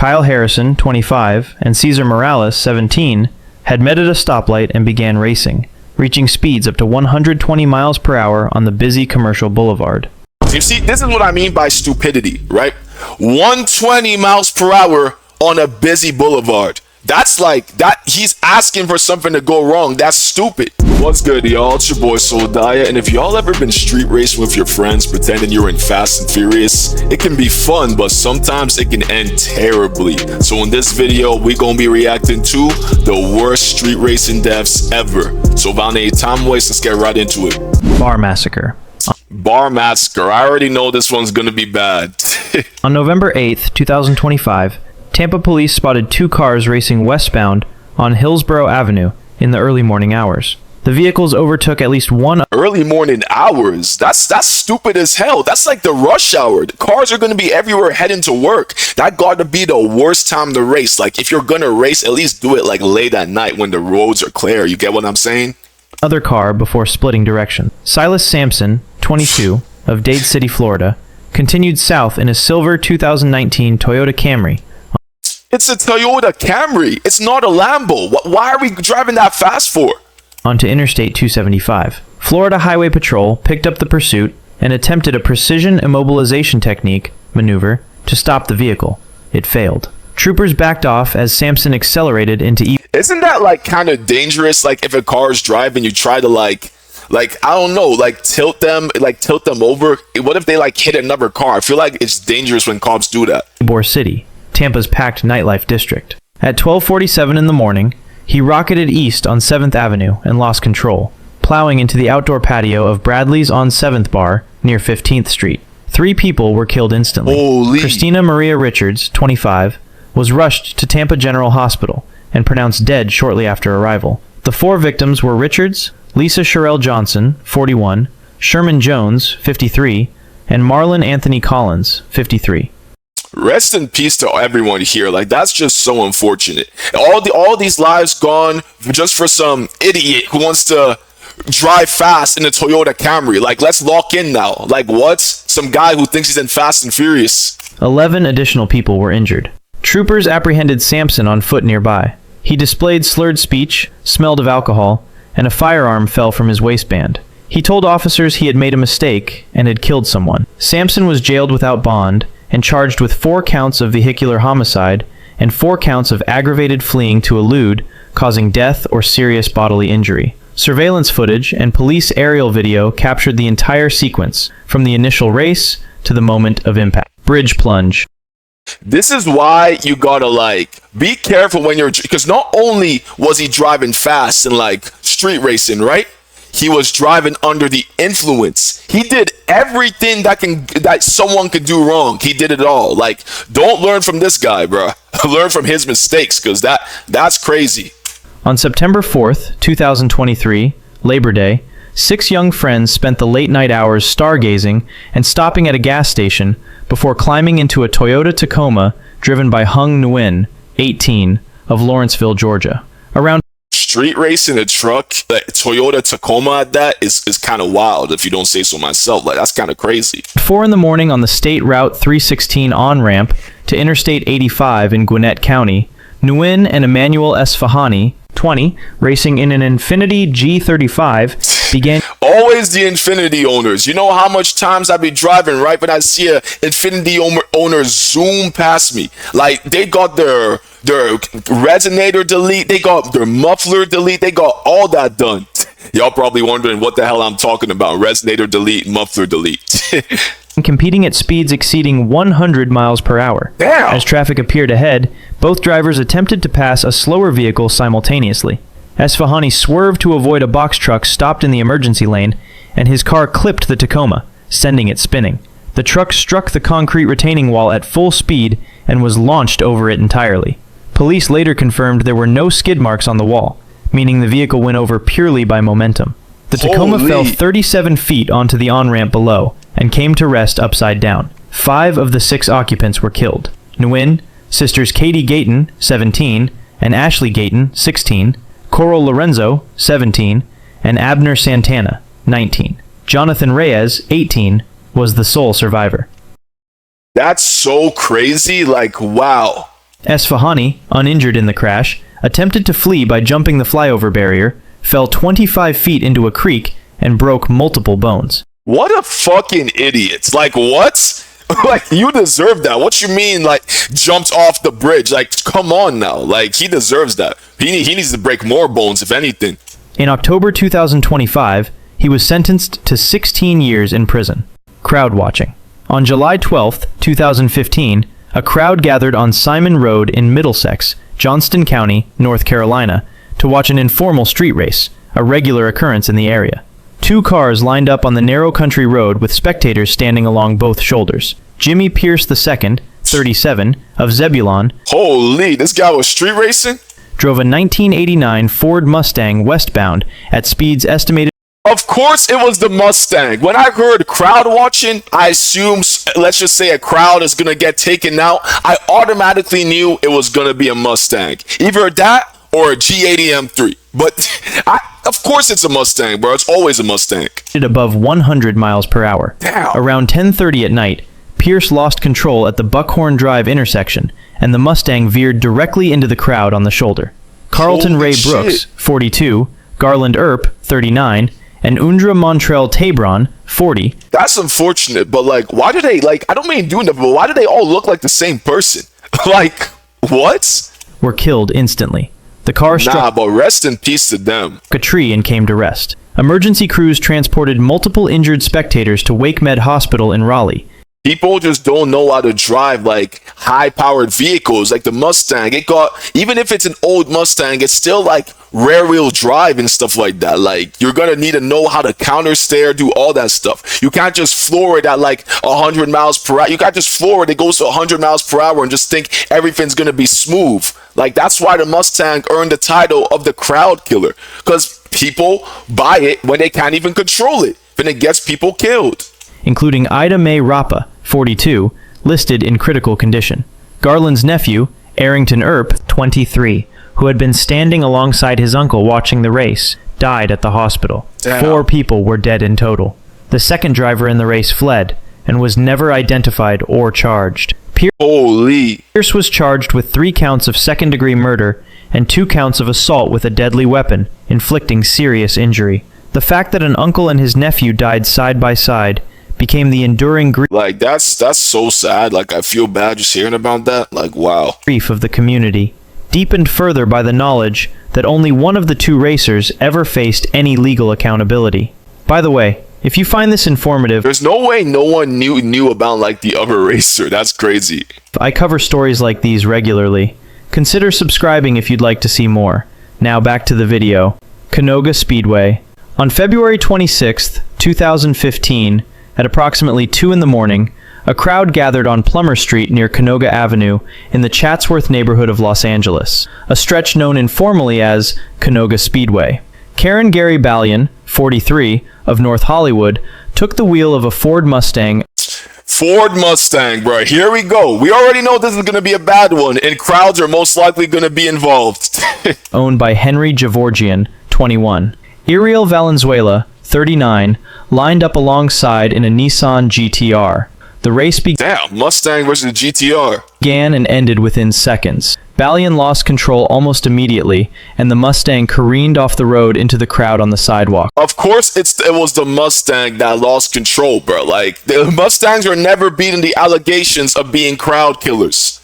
Kyle Harrison, 25, and Cesar Morales, 17, had met at a stoplight and began racing, reaching speeds up to 120 miles per hour on the busy commercial boulevard. You see, this is what I mean by stupidity, right? 120 miles per hour on a busy boulevard. That's like, that he's asking for something to go wrong. That's stupid. What's good, y'all? It's your boy Soldaya, and if y'all ever been street racing with your friends pretending you're in Fast and Furious, it can be fun, but sometimes it can end terribly. So in this video, we're gonna be reacting to the worst street racing deaths ever. So without any time waste, let's get right into it. Bar Massacre. Bar Massacre. I already know this one's gonna be bad. On November 8th, 2025, Tampa police spotted two cars racing westbound on Hillsborough Avenue in the early morning hours. The vehicles overtook at least one... Early morning hours? That's stupid as hell. That's like the rush hour. The cars are going to be everywhere heading to work. That got to be the worst time to race. Like, if you're going to race, at least do it like late at night when the roads are clear. You get what I'm saying? Other car before splitting direction. Silas Sampson, 22, of Dade City, Florida, continued south in a silver 2019 Toyota Camry. It's a Toyota Camry. It's not a Lambo. Why are we driving that fast for? Onto Interstate 275. Florida Highway Patrol picked up the pursuit and attempted a precision immobilization technique maneuver to stop the vehicle. It failed. Troopers backed off as Sampson accelerated into... Isn't that like kind of dangerous? Like if a car is driving, you try to like I don't know, like tilt them over. What if they like hit another car? I feel like it's dangerous when cops do that. Ybor City, Tampa's packed nightlife district. At 12:47 in the morning, he rocketed east on 7th Avenue and lost control, plowing into the outdoor patio of Bradley's on 7th Bar near 15th Street. 3 people were killed instantly. Holy. Christina Maria Richards, 25, was rushed to Tampa General Hospital and pronounced dead shortly after arrival. The 4 victims were Richards, Lisa Sherelle Johnson, 41, Sherman Jones, 53, and Marlon Anthony Collins, 53. Rest in peace to everyone here. Like, that's just so unfortunate. All these lives gone just for some idiot who wants to drive fast in a Toyota Camry. Like, let's lock in now. Like, what? Some guy who thinks he's in Fast and Furious. 11 additional people were injured. Troopers apprehended Sampson on foot nearby. He displayed slurred speech, smelled of alcohol, and a firearm fell from his waistband. He told officers he had made a mistake and had killed someone. Sampson was jailed without bond and charged with 4 counts of vehicular homicide and 4 counts of aggravated fleeing to elude, causing death or serious bodily injury. Surveillance footage and police aerial video captured the entire sequence, from the initial race to the moment of impact. Bridge plunge. This is why you gotta like be careful when you're, because not only was he driving fast and like street racing, right? He was driving under the influence. He did everything that someone could do wrong. He did it all. Like, don't learn from this guy, bro. Learn from his mistakes, because that's crazy. On September 4th, 2023, Labor Day, 6 young friends spent the late night hours stargazing and stopping at a gas station before climbing into a Toyota Tacoma driven by Hung Nguyen, 18, of Lawrenceville, Georgia. Around street racing a truck, like Toyota Tacoma at that, is kind of wild, if you don't say so myself. Like, that's kind of crazy. 4 in the morning on the State Route 316 on-ramp to Interstate 85 in Gwinnett County, Nguyen and Emmanuel Esfahani, 20, racing in an Infiniti G35, began... Always the Infiniti owners. You know how much times I be driving, right? But I see a Infiniti owner zoom past me. Like, they got their resonator delete, they got their muffler delete, they got all that done. Y'all probably wondering what the hell I'm talking about. Resonator delete, muffler delete. Competing at speeds exceeding 100 miles per hour. Damn. As traffic appeared ahead, both drivers attempted to pass a slower vehicle simultaneously. Esfahani swerved to avoid a box truck stopped in the emergency lane, and his car clipped the Tacoma, sending it spinning. The truck struck the concrete retaining wall at full speed and was launched over it entirely. Police later confirmed there were no skid marks on the wall, meaning the vehicle went over purely by momentum. The Tacoma fell 37 feet onto the on-ramp below and came to rest upside down. 5 of the 6 occupants were killed. Nguyen, sisters Katie Gayton, 17, and Ashley Gayton, 16, Coral Lorenzo, 17, and Abner Santana, 19. Jonathan Reyes, 18, was the sole survivor. That's so crazy. Like, wow. Esfahani, uninjured in the crash, attempted to flee by jumping the flyover barrier, fell 25 feet into a creek, and broke multiple bones. What a fucking idiot. Like, what? Like, you deserve that. What you mean, like, jumped off the bridge? Like, come on now. Like, he deserves that. He needs to break more bones, if anything. In October 2025, he was sentenced to 16 years in prison. Crowd watching. On July 12, 2015, a crowd gathered on Simon Road in Middlesex, Johnston County, North Carolina, to watch an informal street race, a regular occurrence in the area. Two cars lined up on the narrow country road with spectators standing along both shoulders. Jimmy Pierce II, 37, of Zebulon, Holy, this guy was street racing? drove a 1989 Ford Mustang westbound at speeds estimated. Of course it was the Mustang. When I heard crowd watching, I assumed, let's just say a crowd is going to get taken out. I automatically knew it was going to be a Mustang. Either that or a G80 M3. But of course it's a Mustang, bro. It's always a Mustang. Above 100 miles per hour. Damn. Around 10:30 at night, Pierce lost control at the Buckhorn Drive intersection, and the Mustang veered directly into the crowd on the shoulder. Carlton Holy Ray shit. Brooks, 42, Garland Earp, 39, and Undra Montrell Tabron, 40, That's unfortunate, but like, why do they, like, I don't mean doing that, but why do they all look like the same person? Like, what? were killed instantly. The car struck Nah, but rest in peace to them. a tree and came to rest. Emergency crews transported multiple injured spectators to WakeMed Hospital in Raleigh. People just don't know how to drive like high-powered vehicles, like the Mustang. It got, even if it's an old Mustang, it's still like rear-wheel drive and stuff like that. Like, you're gonna need to know how to counter steer, do all that stuff. You can't just floor it at like 100 miles per hour. You can't just floor it. It goes to 100 miles per hour and just think everything's gonna be smooth. Like, that's why the Mustang earned the title of the crowd killer, because people buy it when they can't even control it, and it gets people killed. Including Ida Mae Rappa, 42, listed in critical condition. Garland's nephew, Arrington Earp, 23, who had been standing alongside his uncle watching the race, died at the hospital. Damn. 4 people were dead in total. The second driver in the race fled and was never identified or charged. Holy. Pierce was charged with 3 counts of second-degree murder and 2 counts of assault with a deadly weapon, inflicting serious injury. The fact that an uncle and his nephew died side by side became the enduring Like, that's so sad. Like, I feel bad just hearing about that. Like, wow. grief of the community, deepened further by the knowledge that only one of the 2 racers ever faced any legal accountability. By the way, if you find this informative, There's no way no one knew about like the other racer. That's crazy. I cover stories like these regularly. Consider subscribing if you'd like to see more. Now back to the video. Canoga Speedway. On February 26, 2015, at approximately 2 in the morning, a crowd gathered on Plummer Street near Canoga Avenue in the Chatsworth neighborhood of Los Angeles, a stretch known informally as Canoga Speedway. Karen Gary Ballion, 43, of North Hollywood, took the wheel of a Ford Mustang Ford Mustang, bro. Here we go. We already know this is going to be a bad one, and crowds are most likely going to be involved. owned by Henry Javorgian, 21. Iriel Valenzuela, 39, lined up alongside in a Nissan GTR. The race Damn, Mustang versus GTR. began and ended within seconds. Ballion lost control almost immediately, and the Mustang careened off the road into the crowd on the sidewalk. Of course, it was the Mustang that lost control, bro. Like, the Mustangs were never beating the allegations of being crowd killers.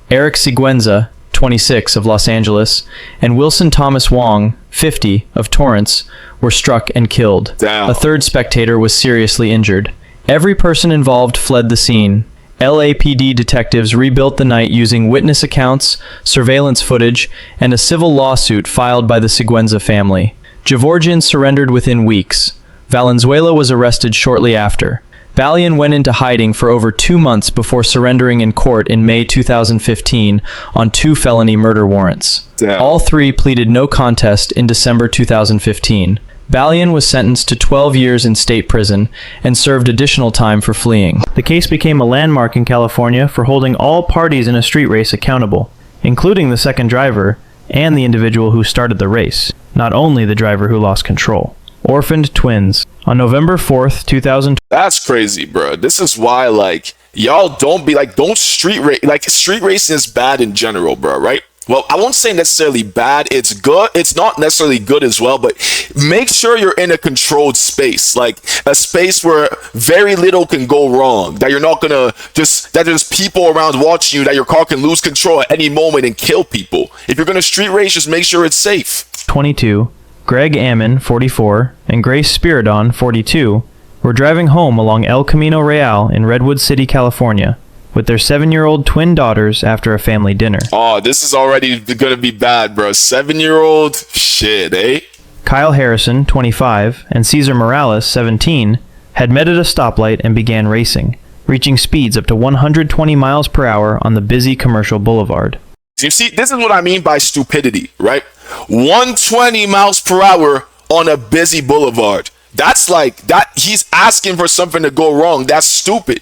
Eric Siguenza, 26, of Los Angeles, and Wilson Thomas Wong, 50, of Torrance, were struck and killed. Damn. A third spectator was seriously injured. Every person involved fled the scene. LAPD detectives rebuilt the night using witness accounts, surveillance footage, and a civil lawsuit filed by the Siguenza family. Javorgian surrendered within weeks. Valenzuela was arrested shortly after. Ballion went into hiding for over 2 months before surrendering in court in May 2015 on 2 felony murder warrants. Damn. All 3 pleaded no contest in December 2015. Ballion was sentenced to 12 years in state prison and served additional time for fleeing. The case became a landmark in California for holding all parties in a street race accountable, including the second driver and the individual who started the race, not only the driver who lost control. Orphaned twins. On November 4th, 2000, That's crazy, bro. This is why, like, y'all don't street race. Like, street racing is bad in general, bro, right? Well, I won't say necessarily bad. It's good. It's not necessarily good as well, but make sure you're in a controlled space, like a space where very little can go wrong, that you're not gonna that there's people around watching you, that your car can lose control at any moment and kill people. If you're gonna street race, just make sure it's safe. 22, Greg Ammon, 44, and Grace Spiridon, 42, were driving home along El Camino Real in Redwood City, California, with their 7-year-old twin daughters after a family dinner. Oh, this is already gonna be bad, bro. 7-year-old? Shit, eh? Kyle Harrison, 25, and Cesar Morales, 17, had met at a stoplight and began racing, reaching speeds up to 120 miles per hour on the busy commercial boulevard. You see, this is what I mean by stupidity, right? 120 miles per hour on a busy boulevard. That's like, that he's asking for something to go wrong. That's stupid.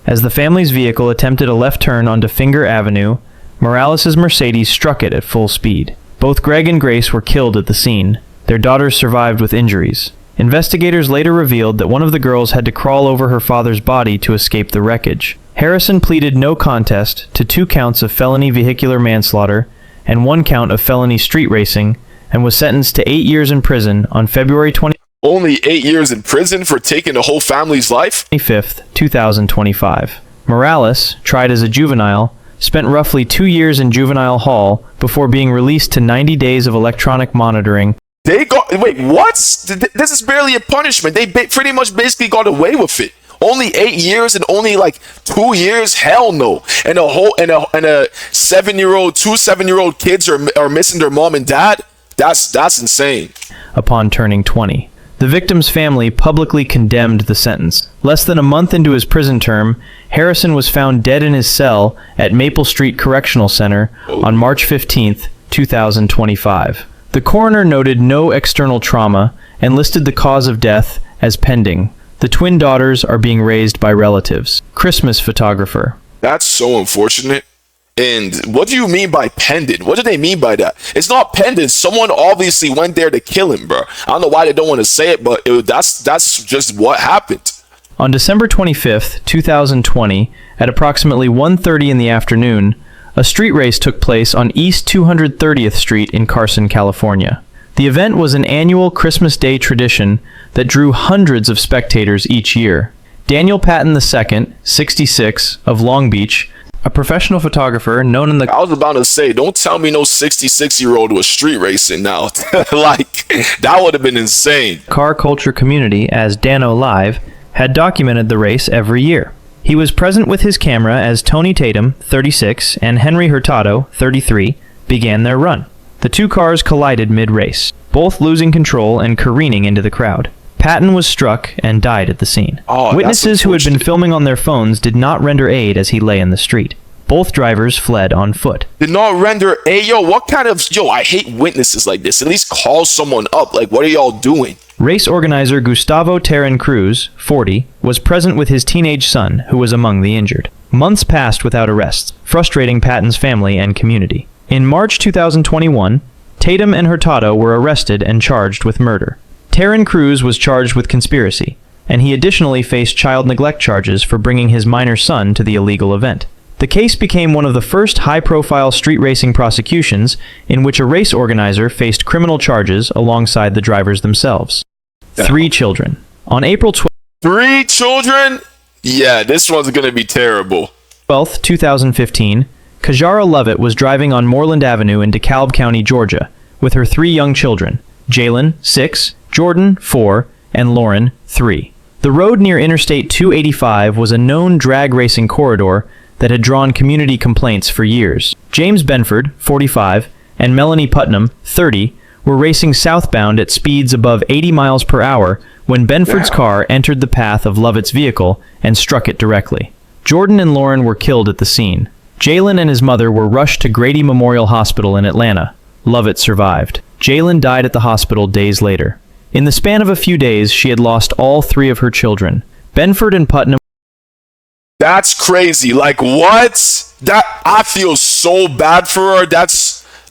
As the family's vehicle attempted a left turn onto Finger Avenue, Morales' Mercedes struck it at full speed. Both Greg and Grace were killed at the scene. Their daughters survived with injuries. Investigators later revealed that one of the girls had to crawl over her father's body to escape the wreckage. Harrison pleaded no contest to 2 counts of felony vehicular manslaughter and 1 count of felony street racing, and was sentenced to 8 years in prison on February 25th, Only 8 years in prison for taking the whole family's life? 2025. Morales, tried as a juvenile, spent roughly 2 years in juvenile hall before being released to 90 days of electronic monitoring. Wait, what? This is barely a punishment. They pretty much basically got away with it. Only 8 years and only like 2 years? Hell no. And a 7-year-old, 2 7-year-old kids are missing their mom and dad? That's insane. Upon turning 20. The victim's family publicly condemned the sentence. Less than a month into his prison term, Harrison was found dead in his cell at Maple Street Correctional Center on March 15, 2025. The coroner noted no external trauma and listed the cause of death as pending. The twin daughters are being raised by relatives. Christmas photographer. That's so unfortunate. And what do you mean by pendant? What do they mean by that? It's not pendant. Someone obviously went there to kill him, bro. I don't know why they don't want to say it, but that's just what happened. On December 25th, 2020, at approximately 1:30 in the afternoon, a street race took place on East 230th Street in Carson, California. The event was an annual Christmas Day tradition that drew hundreds of spectators each year. Daniel Patton II, 66, of Long Beach, a professional photographer known in the... I was about to say, don't tell me no 66-year-old was street racing now. Like, that would have been insane. Car culture community as Dano Live had documented the race every year. He was present with his camera as Tony Tatum, 36, and Henry Hurtado, 33, began their run. The 2 cars collided mid-race, both losing control and careening into the crowd. Patton was struck and died at the scene. Witnesses who had been filming on their phones did not render aid as he lay in the street. Both drivers fled on foot. Did not render aid? Yo, what kind of... Yo, I hate witnesses like this. At least call someone up. Like, what are y'all doing? Race organizer Gustavo Terran Cruz, 40, was present with his teenage son, who was among the injured. Months passed without arrests, frustrating Patton's family and community. In March 2021, Tatum and Hurtado were arrested and charged with murder. Terran Cruz was charged with conspiracy, and he additionally faced child neglect charges for bringing his minor son to the illegal event. The case became one of the first high-profile street racing prosecutions in which a race organizer faced criminal charges alongside the drivers themselves. 3 children. On April 3 children? Yeah, this one's gonna be terrible. 12th, 2015, Kajara Lovett was driving on Moreland Avenue in DeKalb County, Georgia, with her 3 young children, Jalen, 6, Jordan, 4, and Lauren, 3. The road near Interstate 285 was a known drag racing corridor that had drawn community complaints for years. James Benford, 45, and Melanie Putnam, 30, were racing southbound at speeds above 80 miles per hour when Benford's car entered the path of Lovett's vehicle and struck it directly. Jordan and Lauren were killed at the scene. Jalen and his mother were rushed to Grady Memorial Hospital in Atlanta. Lovett survived. Jalen died at the hospital days later. In the span of a few days, she had lost all 3 of her children. Benford and Putnam... That's crazy. Like, what? I feel so bad for her.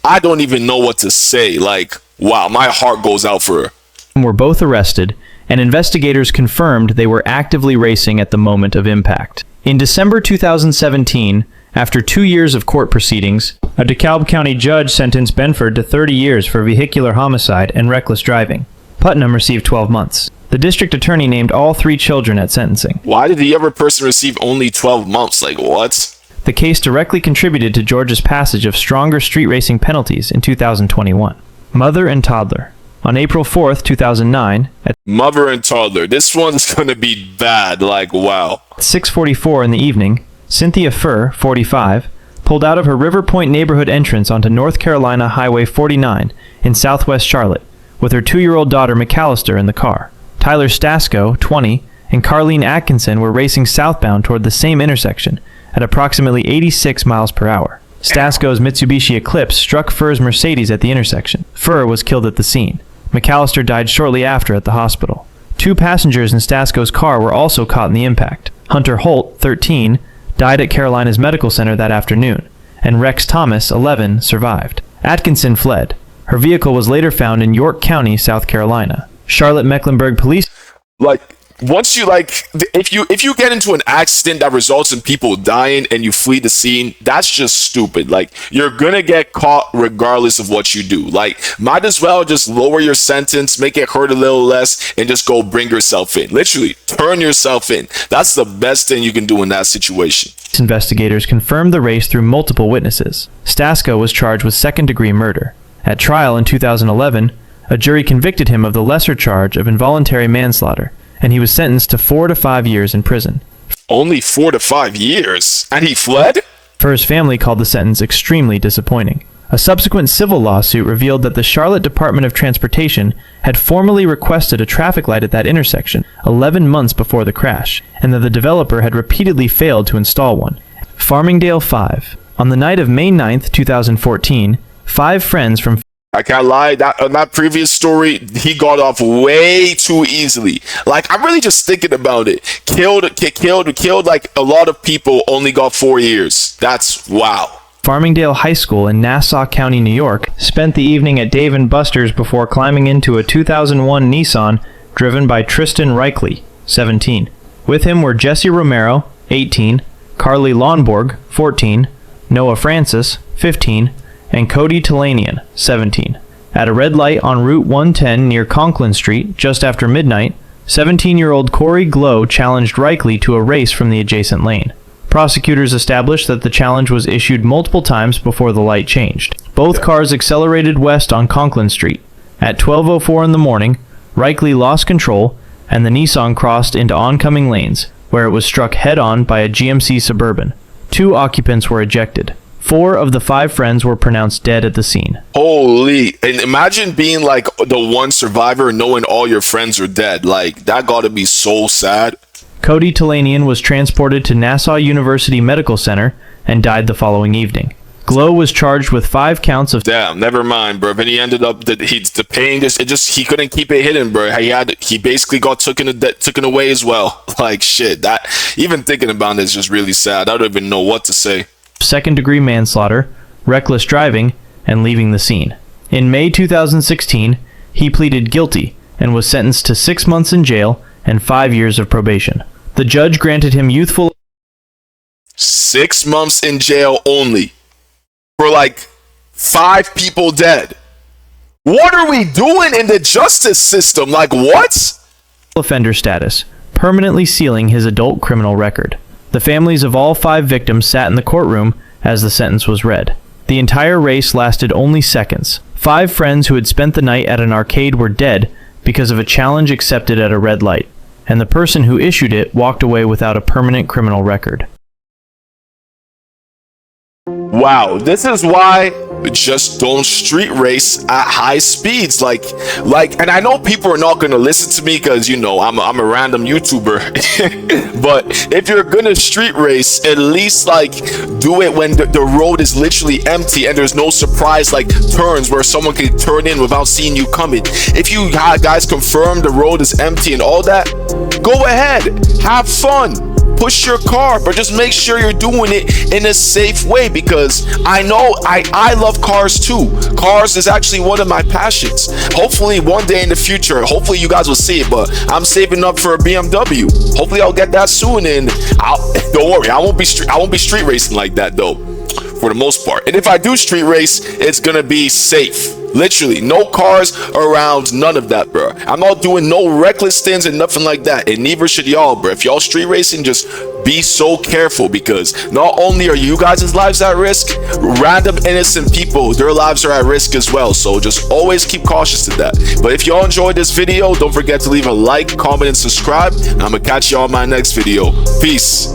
I don't even know what to say. Like, wow, my heart goes out for her. ...were both arrested, and investigators confirmed they were actively racing at the moment of impact. In December 2017, after 2 years of court proceedings, a DeKalb County judge sentenced Benford to 30 years for vehicular homicide and reckless driving. Putnam received 12 months. The district attorney named all 3 children at sentencing. Why did the other person receive only 12 months? Like, what? The case directly contributed to Georgia's passage of stronger street racing penalties in 2021. Mother and toddler. On April 4th, 2009, at Mother and toddler. This one's gonna be bad. Like, wow. 6:44 in the evening, Cynthia Furr, 45, pulled out of her River Point neighborhood entrance onto North Carolina Highway 49 in southwest Charlotte, with her 2-year-old daughter McAllister in the car. Tyler Stasko, 20, and Carlene Atkinson were racing southbound toward the same intersection at approximately 86 miles per hour. Stasko's Mitsubishi Eclipse struck Furr's Mercedes at the intersection. Furr was killed at the scene. McAllister died shortly after at the hospital. 2 passengers in Stasko's car were also caught in the impact. Hunter Holt, 13, died at Carolina's Medical Center that afternoon, and Rex Thomas, 11, survived. Atkinson fled. Her vehicle was later found in York County, South Carolina. Charlotte-Mecklenburg Police... Like, once you, like, if you get into an accident that results in people dying and you flee the scene, that's just stupid. Like, you're gonna get caught regardless of what you do. Like, might as well just lower your sentence, make it hurt a little less, and just go bring yourself in. Literally, turn yourself in. That's the best thing you can do in that situation. Investigators confirmed the race through multiple witnesses. Stasko was charged with second-degree murder. At trial in 2011, a jury convicted him of the lesser charge of involuntary manslaughter, and he was sentenced to 4 to 5 years in prison. Only 4 to 5 years? And he fled? Furr's family called the sentence extremely disappointing. A subsequent civil lawsuit revealed that the Charlotte Department of Transportation had formally requested a traffic light at that intersection 11 months before the crash, and that the developer had repeatedly failed to install one. Farmingdale 5. On the night of May 9th, 2014, 5 friends from... I can't lie, on that previous story, he got off way too easily. Like, I'm really just thinking about it. Killed like a lot of people, only got 4 years. That's wow. Farmingdale High School in Nassau County, New York, spent the evening at Dave & Buster's before climbing into a 2001 Nissan driven by Tristan Reichley, 17. With him were Jesse Romero, 18, Carly Lonborg, 14, Noah Francis, 15, and Cody Talanian, 17. At a red light on Route 110 near Conklin Street, just after midnight, 17-year-old Corey Glow challenged Reichley to a race from the adjacent lane. Prosecutors established that the challenge was issued multiple times before the light changed. Both cars accelerated west on Conklin Street. At 12:04 in the morning, Reichley lost control, and the Nissan crossed into oncoming lanes, where it was struck head-on by a GMC Suburban. 2 occupants were ejected. 4 of the 5 friends were pronounced dead at the scene. Holy, and imagine being like the one survivor knowing all your friends are dead. Like, that gotta be so sad. Cody Talanian was transported to Nassau University Medical Center and died the following evening. Glow was charged with 5 counts of... Damn, never mind, bro. And he ended up, the pain, he couldn't keep it hidden, bro. He basically got taken away as well. Like, shit, that, even thinking about it is just really sad. I don't even know what to say. Second-degree manslaughter, reckless driving, and leaving the scene. In May 2016, he pleaded guilty and was sentenced to 6 months in jail and 5 years of probation. The judge granted him youthful... 6 months in jail only. For like 5 people dead. What are we doing in the justice system? Like, what? Offender status, permanently sealing his adult criminal record. The families of all 5 victims sat in the courtroom as the sentence was read. The entire race lasted only seconds. 5 friends who had spent the night at an arcade were dead because of a challenge accepted at a red light, and the person who issued it walked away without a permanent criminal record. Wow, this is why just don't street race at high speeds. Like, and I know people are not gonna listen to me because, you know, I'm a random YouTuber. But if you're gonna street race, at least like do it when the road is literally empty and there's no surprise like turns where someone can turn in without seeing you coming. If you guys confirm the road is empty and all that, go ahead, have fun. Push your car, but just make sure you're doing it in a safe way, because I know I love cars too. Cars is actually one of my passions. Hopefully one day in the future, hopefully you guys will see it, but I'm saving up for a BMW. Hopefully I'll get that soon, and Don't worry, I won't be street racing like that though, for the most part. And if I do street race, it's gonna be safe. Literally, no cars around, none of that, bro. I'm not doing no reckless stints and nothing like that, and neither should y'all, bro. If y'all street racing, just be so careful, because not only are you guys' lives at risk, random innocent people, their lives are at risk as well. So just always keep cautious to that. But if y'all enjoyed this video, don't forget to leave a like, comment, and subscribe. And I'm gonna catch y'all on my next video. Peace.